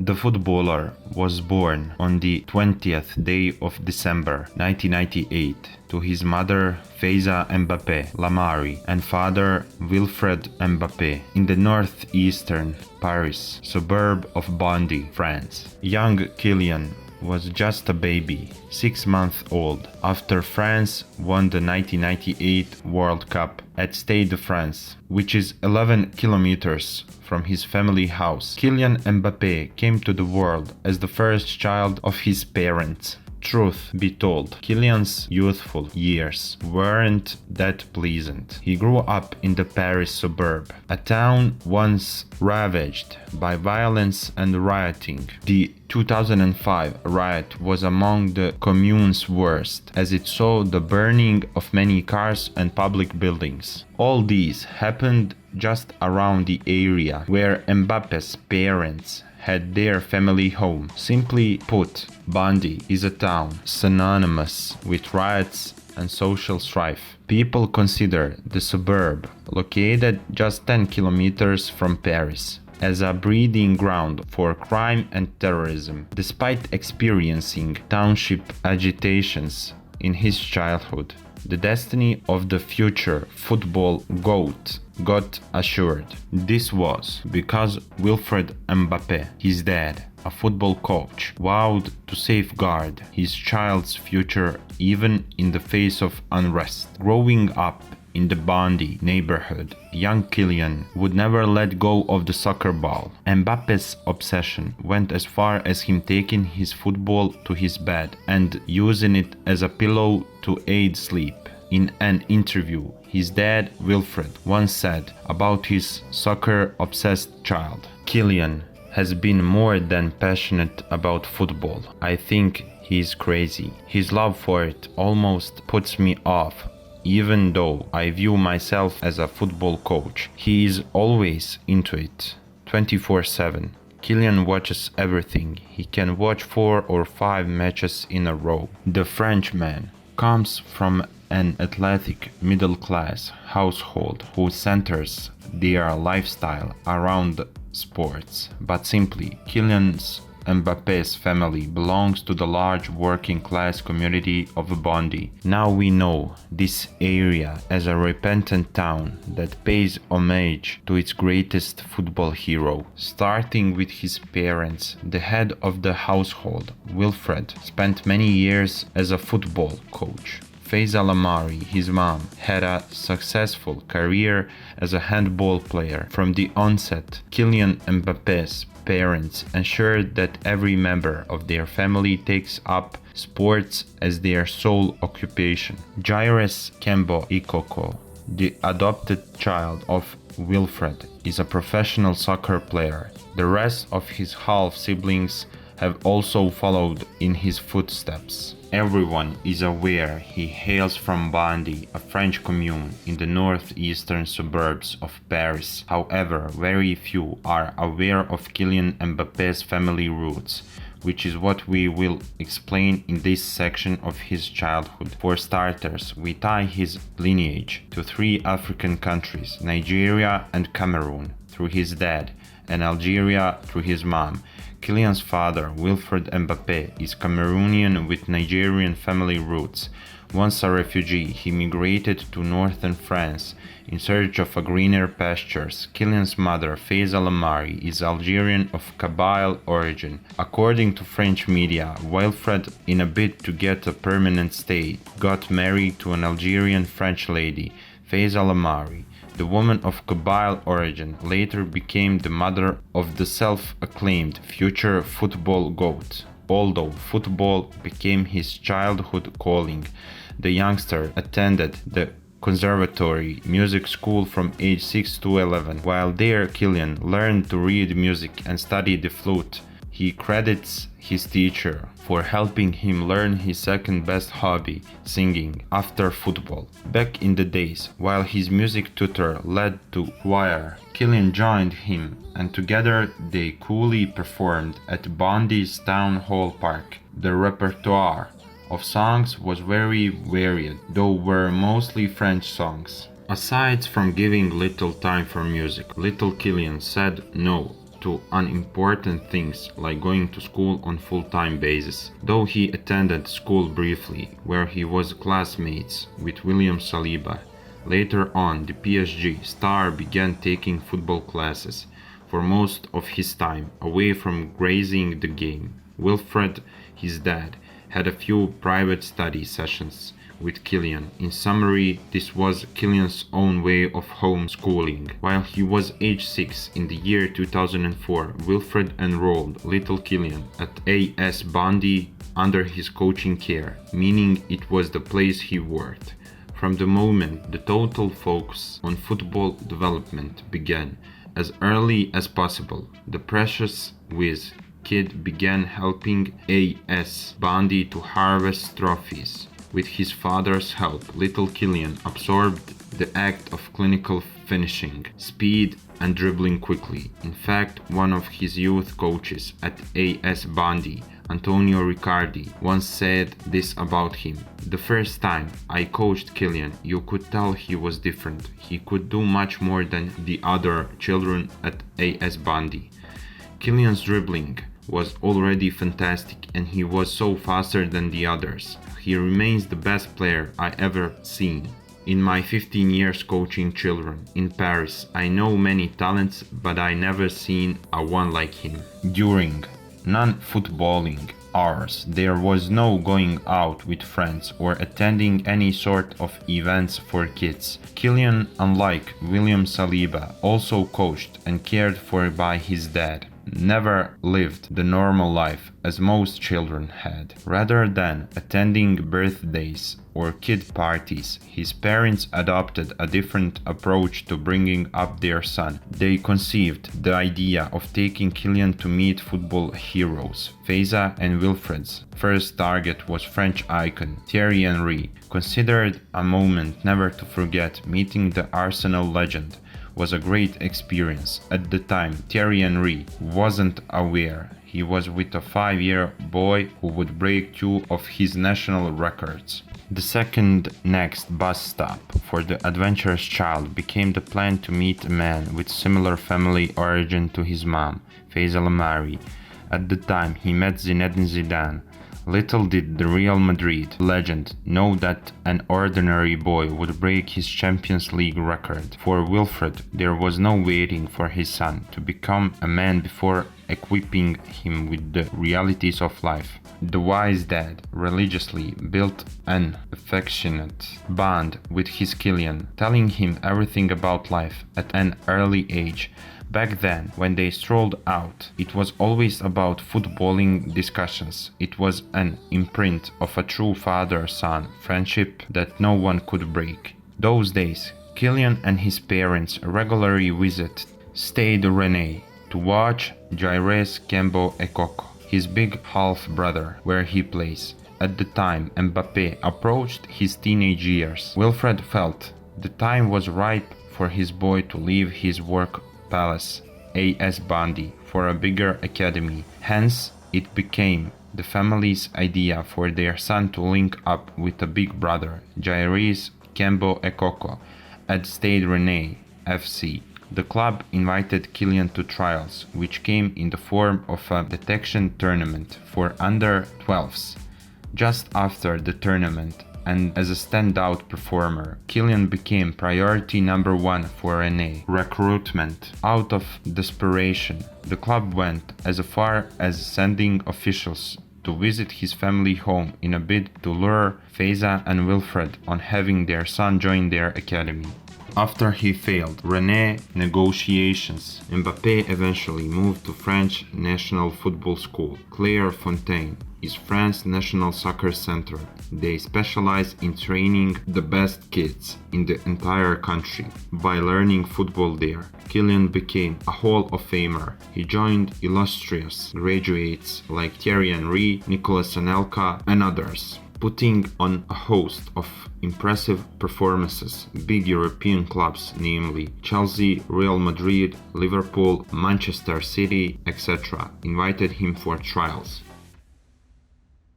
The footballer was born on the 20th day of December 1998 to his mother Faiza Mbappé Lamari and father Wilfred Mbappé in the northeastern Paris suburb of Bondy, France. Young KYLIAN was just a baby, 6 months old, after France won the 1998 World Cup at Stade de France, which is 11 kilometers from his family house. Kylian Mbappé came to the world as the first child of his parents. Truth be told, Kylian's youthful years weren't that pleasant. He grew up in the Paris suburb, a town once ravaged by violence and rioting. The 2005 riot was among the commune's worst, as it saw the burning of many cars and public buildings. All these happened just around the area where Mbappe's parents had their family home. Simply put, Bondy is a town synonymous with riots and social strife. People consider the suburb, located just 10 kilometers from Paris, as a breeding ground for crime and terrorism. Despite experiencing township agitations in his childhood, the destiny of the future football GOAT got assured. This was because Wilfred Mbappé, his dad, a football coach, vowed to safeguard his child's future even in the face of unrest. Growing up in the Bondy neighborhood, young Kylian would never let go of the soccer ball. Mbappe's obsession went as far as him taking his football to his bed and using it as a pillow to aid sleep. In an interview, his dad, Wilfred, once said about his soccer-obsessed child, "Kylian has been more than passionate about football. I think he's crazy. His love for it almost puts me off. Even though I view myself as a football coach, he is always into it, 24/7. Kylian watches everything. He can watch 4 or 5 matches in a row." The Frenchman comes from an athletic middle-class household who centers their lifestyle around sports. But simply, Kylian Mbappe's family belongs to the large working-class community of Bondy. Now we know this area as a repentant town that pays homage to its greatest football hero. Starting with his parents, the head of the household, Wilfred, spent many years as a football coach. Faiza Lamari, his mom, had a successful career as a handball player. From the onset, Kylian Mbappe's parents ensured that every member of their family takes up sports as their sole occupation. Jairus Kembo Ikoko, the adopted child of Wilfred, is a professional soccer player. The rest of his half-siblings have also followed in his footsteps. Everyone is aware he hails from Bondy, a French commune in the northeastern suburbs of Paris. However, very few are aware of Kylian Mbappe's family roots, which is what we will explain in this section of his childhood. For starters, we tie his lineage to 3 African countries, Nigeria and Cameroon, through his dad, and Algeria through his mom. Kylian's father, Wilfred Mbappé, is Cameroonian with Nigerian family roots. Once a refugee, he migrated to northern France in search of greener pastures. Kylian's mother, Faiza Lamari, is Algerian of Kabyle origin. According to French media, Wilfred, in a bid to get a permanent stay, got married to an Algerian French lady, Faiza Lamari. The woman of Kabyle origin later became the mother of the self-acclaimed future football GOAT. Although football became his childhood calling, the youngster attended the conservatory music school from age 6 to 11. While there, Kylian learned to read music and study the flute. He credits his teacher for helping him learn his second best hobby, singing, after football. Back in the days, while his music tutor led to choir, Kylian joined him and together they coolly performed at Bondy's Town Hall Park. The repertoire of songs was very varied, though were mostly French songs. Aside from giving little time for music, little Kylian said no to unimportant things like going to school on full-time basis. Though he attended school briefly, where he was classmates with William Saliba, later on the PSG star began taking football classes for most of his time away from grazing the game. Wilfred, his dad, had a few private study sessions with Kylian. In summary, this was Kylian's own way of homeschooling. While he was age 6 in the year 2004, Wilfred enrolled little Kylian at AS Bondy under his coaching care, meaning it was the place he worked. From the moment the total focus on football development began, as early as possible, the precious whiz kid began helping AS Bondy to harvest trophies. With his father's help, little Kylian absorbed the act of clinical finishing, speed and dribbling quickly. In fact, one of his youth coaches at AS Bondy, Antonio Riccardi, once said this about him: "The first time I coached Kylian, you could tell he was different. He could do much more than the other children at AS Bondy. Kylian's dribbling was already fantastic and he was so faster than the others. He remains the best player I ever seen. In my 15 years coaching children in Paris, I know many talents, but I never seen a one like him." During non-footballing hours, there was no going out with friends or attending any sort of events for kids. Kylian, unlike William Saliba, also coached and cared for by his dad, never lived the normal life as most children had. Rather than attending birthdays or kid parties, his parents adopted a different approach to bringing up their son. They conceived the idea of taking Kylian to meet football heroes. Faiza and Wilfred's first target was French icon Thierry Henry. Considered a moment never to forget, meeting the Arsenal legend was a great experience. At the time, Thierry Henry wasn't aware he was with a 5-year boy who would break 2 of his national records. The second next bus stop for the adventurous child became the plan to meet a man with similar family origin to his mom, Faiza Lamari. At the time, he met Zinedine Zidane. Little did the Real Madrid legend know that an ordinary boy would break his Champions League record. For Wilfred, there was no waiting for his son to become a man before equipping him with the realities of life. The wise dad religiously built an affectionate bond with his Kylian, telling him everything about life at an early age. Back then, when they strolled out, it was always about footballing discussions. It was an imprint of a true father-son friendship that no one could break. Those days, Kylian and his parents regularly visited Stade Rennais to watch Jairès Kembo Ekoko, his big half-brother, where he plays. At the time Mbappé approached his teenage years, Wilfred felt the time was ripe for his boy to leave his work palace, AS Bondy, for a bigger academy. Hence, it became the family's idea for their son to link up with a big brother, Jairès Kembo Ekoko, at Stade Rennais FC. The club invited Kylian to trials, which came in the form of a detection tournament for under-12s. Just after the tournament, and as a standout performer, Kylian became priority number 1 for Rennais recruitment. Out of desperation, the club went as far as sending officials to visit his family home in a bid to lure Faiza and Wilfred on having their son join their academy. After he failed Rennais negotiations, Mbappé eventually moved to French National Football School. Clairefontaine is France's national soccer center. They specialize in training the best kids in the entire country. By learning football there, Kylian became a Hall of Famer. He joined illustrious graduates like Thierry Henry, Nicolas Anelka, and others, putting on a host of impressive performances. Big European clubs, namely Chelsea, Real Madrid, Liverpool, Manchester City, etc., invited him for trials.